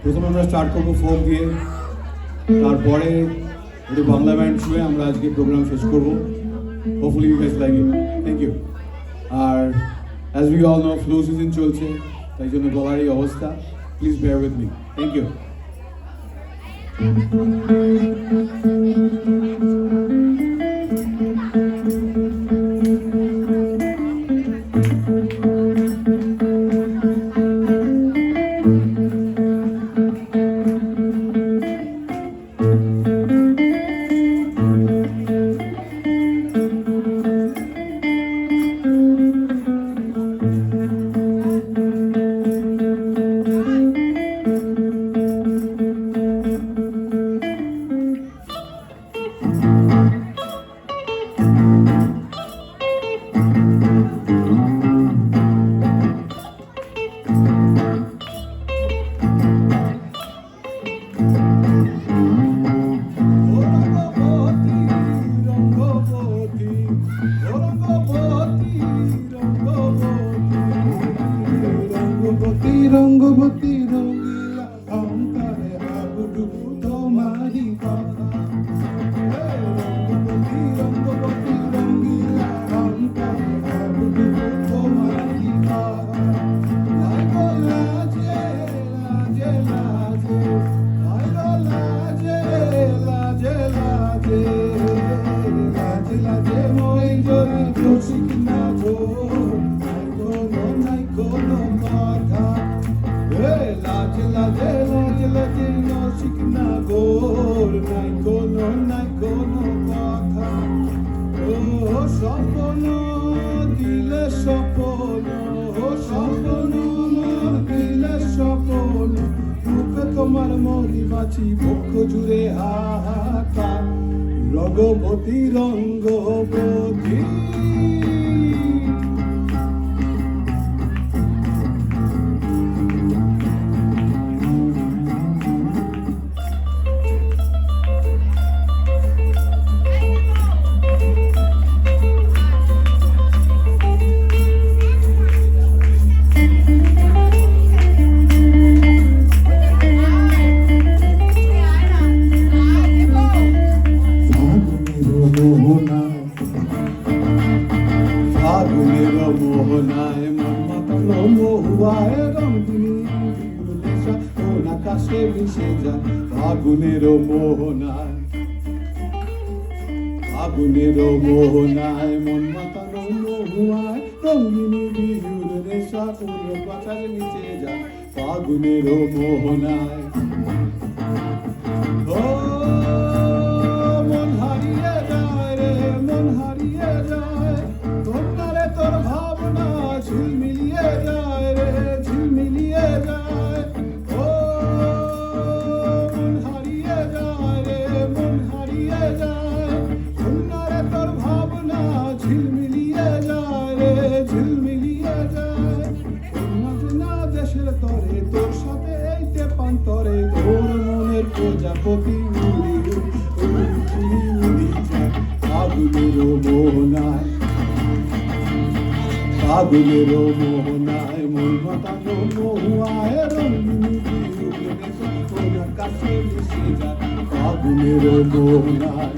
প্রথমে আমরা স্টার্ট করবো ফোক দিয়ে, তারপরে একটু বাংলা ব্যান্ড শুয়ে আমরা আজকে প্রোগ্রাম শেষ করবো। Hopefully you guys like it. Thank you. আর as we all know flu season চলছে, তাই জন্য গলার এই অবস্থা, please bear with me. Thank you. রঙ্গবতী রঙ্গিলা অন্তরে হাবুডু তোমারি কথা। রঙ্গবতী রঙ্গবতী রঙ্গিলা অন্তরে হাবুডু তোমারি কথা। আইগো লাজে লাজে লাজে, আইগো লাজে লাজে লাজে, লাজে লাজে মই জরি খুশি না গো, নাই কোনো কথা। লাজে লাজে লাজে লাজে নসিক না গোর, নাই কোনো কথা। ও স্বপ্ন দিলে স্বপ্ন, ও স্বপ্ন দিলে স্বপ্ন, মুখে তোমার মরি বাঁচি বক্ষ জুড়ে হাহাকার। রঙ্গবতী রঙ্গবতী ফাগুনের মোহনায় মন মাতানো মহুয়ায় রঙিনী নেশা কোন আকাশে মিশে যায়। ফাগুনের মোহনায়, ফাগুনের মোহনায় মন মাতানো মহুয়ায় রঙিনী বিহুর নেশা কোন আকাশে মিশে যায়। ফাগুনের মোহনায় ও মন হারিয়ে যায় রে, মন হারিয়ে যায়, তোরে তোর ভাবনা ঝিলমিলিয়ে যায় রে, ঝিলমিলিয়ে যায়। ও মন হারিয়ে যায় রে, মন হারিয়ে যায়, তোরে তোর ভাবনা ঝিলমিলিয়ে যায় রে, ঝিলমিলিয়ে যায়। না দেশের তরে তোর সাথে এইতে পান্তরে, তোর মনের প্রজাপতি উড়ি উড়ি উড়ি উড়ি যায়। ফাগুনের মোহনায়, ফাগুনের মোহনায় মন মাতানো মহুয়ায় রঙিনী বিহুর নেশা কোন আকাশে মিশে যায়। ফাগুনের মোহনায়,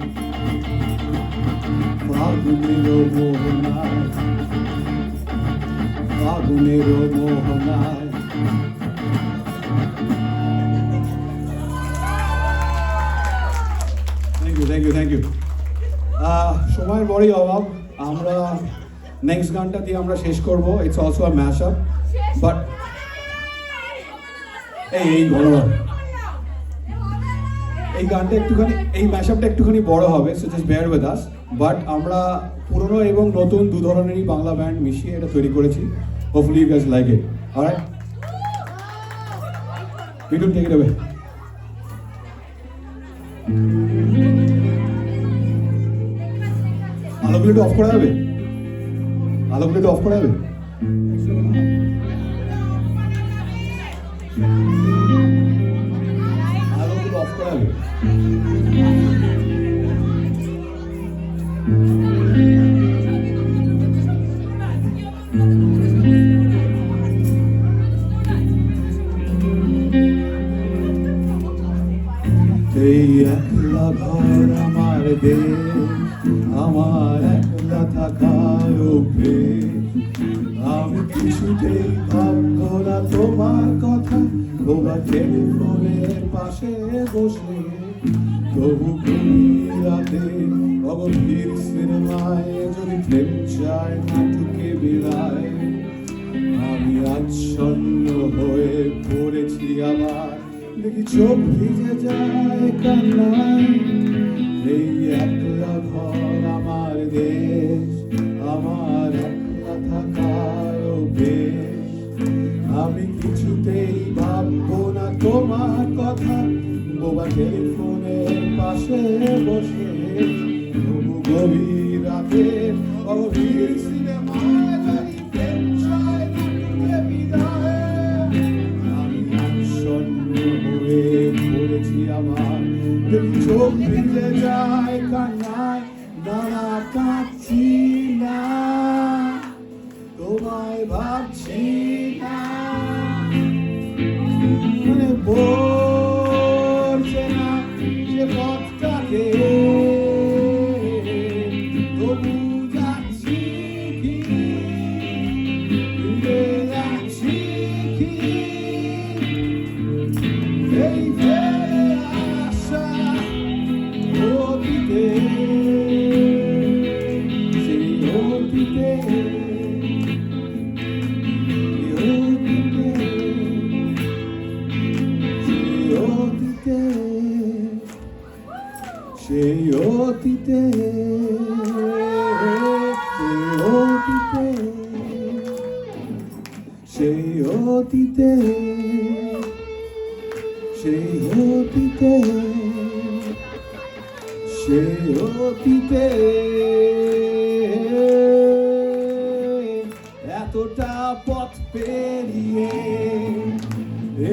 ফাগুনের মোহনায়, ফাগুনের মোহনায়। Thank you thank you. সময়ের বড়ই অভাব, আমরা নেক্সট গানটা দিয়ে আমরা শেষ করবো। It's also a mash up, but এই ভগবান, এই গানটা একটুখানি, এই ম্যাশ আপটা একটুখানি বড় হবে, so just bear with us. But আমরা পুরনো এবং নতুন দু ধরনেরই বাংলা ব্যান্ড মিশিয়ে এটা তৈরি করেছি। Hopefully you guys like it. Alright, you don't take it away. আলোগুলো একটু অফ করা যাবে, আলোগুলো একটু অফ করা যাবে। আলোগুলো অফ করা যাবে। এই একলা ঘর আমার দেশ, আমার একলা থাকার অভ্যেস। আমি কিছুতেই ভাববো না তোমার কথা, তোমার টেলিফোনের পাশে বসে। তবু গভীর রাতে অগভীর সিনেমায় যদি প্রেম চায় নাটকে বিলায়, আমি আচ্ছন্ন হয়ে পড়েছি আবার, দেখি চোখ ভিজে যায় কান্নায়। এই একলা ঘর আমার দেশ, আমার একলা থাকার অভ্যেস। আমি কিছুতেই ভাববো না তোমার কথা, বোবা টেলিফোনের পাশে বসে। তবু গভীর রাতে অগভীর সিনেমায় যদি প্রেম চায় নাটকে বিদায়, আমি আচ্ছন্ন হয়ে পড়েছি আমার, দেখি চোখ ভিজে যায় কান্নায়। না কাঁদছি না, তোমায় ভাবছি না, মনে পড়ছে না যে পথটাকে, তবু যাচ্ছি কি, ফিরে যাচ্ছি কি, এই ফেরে আসা অতীতে, সেই অতীতে, সেই অতীতে, সেই অতীতে, সেই অতীতে, সেই অতীতে। এতটা পথ পেরিয়ে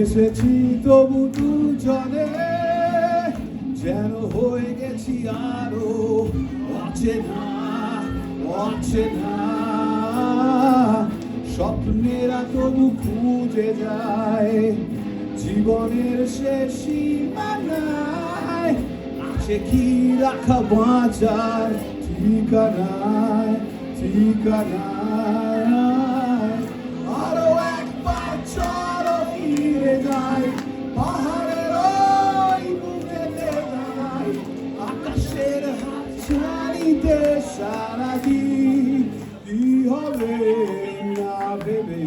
এসেছি তবু দুজনে, যেন হয়ে গেছি আরো অচেনা অচেনা। স্বপ্নেরা তবু খুঁজে যায় জীবনের শেষ সীমানায়, আছে কি রাখা বাঁচার ঠিকানায় ঠিকানায়। আরো একবার চলো ফিরে যাই পাহাড়ের ওই বুকেতে দাঁড়াই, আকাশের হাতছানিতে সারাদিন কি হবে না ভেবে।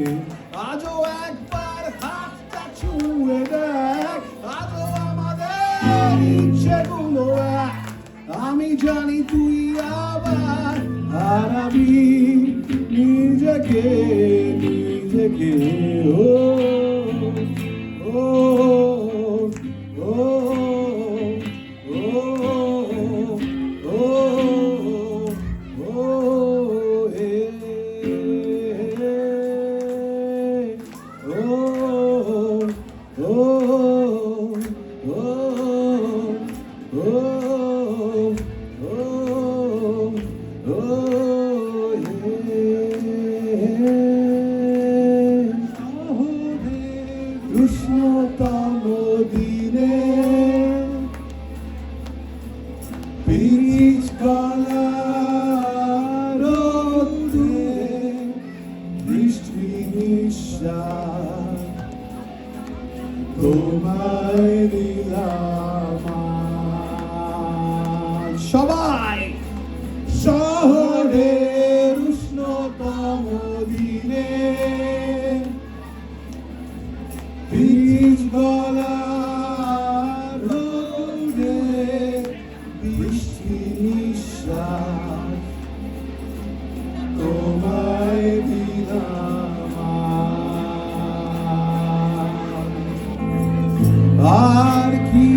আজও একবার হাতটা ছুঁয়ে দেখ, আজও আমাদের ইচ্ছেগুলো এক। আমি জানি তুই আবার হারাবি নিজেকে নিজেকে। ও ও ও ও ও ও হে ও ও উষ্ণতম দিনে বীজ গলা রোদে বৃষ্টি নিঃশ্বাস তোমায় দিলাম আজ। সবাই শহরের উষ্ণতম দিনে বীজ গলা রোদে বৃষ্টি নিঃশ্বাস তোমায় দিলাম আর কি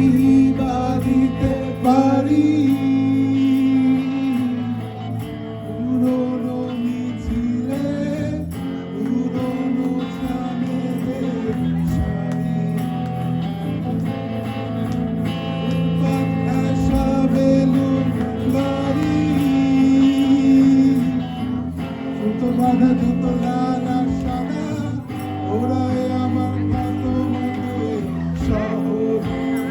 বা দিতে পারি। পুরনো মিছিলে পুরনো চাঁদের শাড়ি, কথা বেলুন বাড়ি, জুতো বাঁধা জুতো লাল আর সাদা, ওরাই আমার ভালো মতো শহর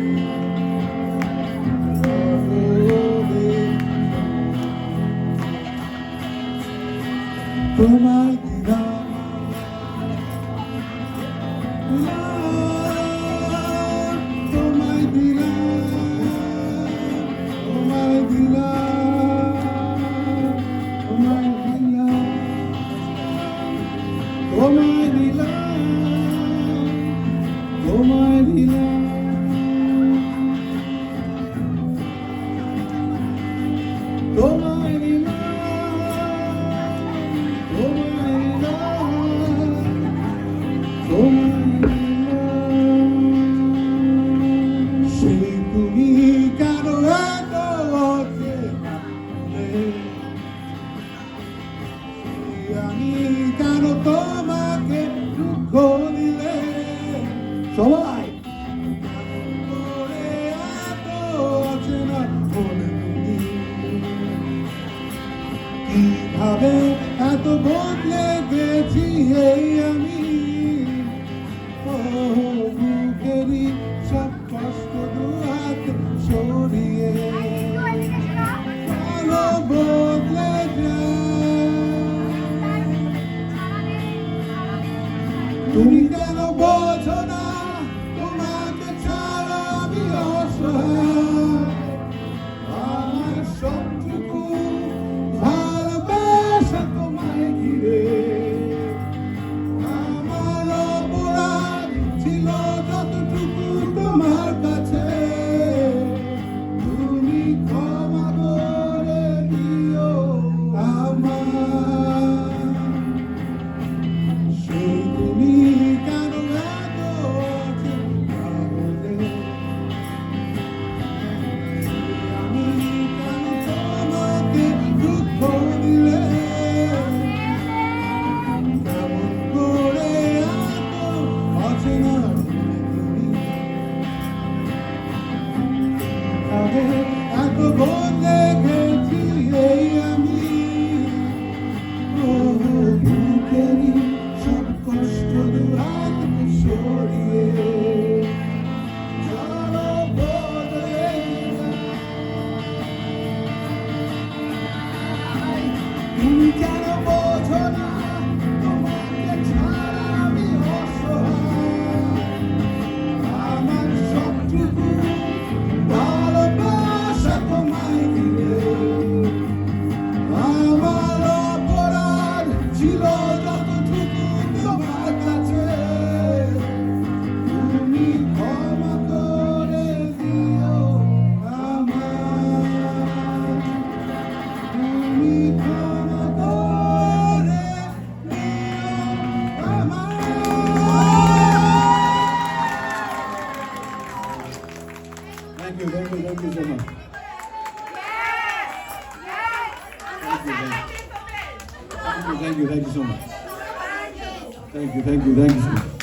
সবাই কিভাবে এত বদলে গেছি এই আমি বুকেরই সব কষ্ট দু হাতে সরিয়ে ভালো বদলে তুমি কেন বোঝো না তোমাকে ছাড়া আমি অসহায় আমার সবটুকু ভালোবাসা তোমায় ঘিরে আমার অপরাধ ছিল যতটুকু তোমার কাছে তুমি ক্ষমা করে দিও আমার সেই তুমি কেন এত অচেনা হলে আমি কেন তোমাকে দুঃখ দিলে কেমন করে এত অচেনা তুমি এত বদলে গেছি এই আমি বুকেরই সব কষ্ট দু হাত সরিয়ে চলো বদলে তুমি কেন বোঝো না তোমাকে ছাড়া আমি অসহায় আমার সবটুকু ভালোবাসা তোমায় ঘিরে আমার অপরাধ ছিল যতটুকু তোমার কাছে তুমি ক্ষমা করে দিও আমার তুমি ক্ষমা করে দিও আমার Thank you so much. Thank you so much. Thank you so much.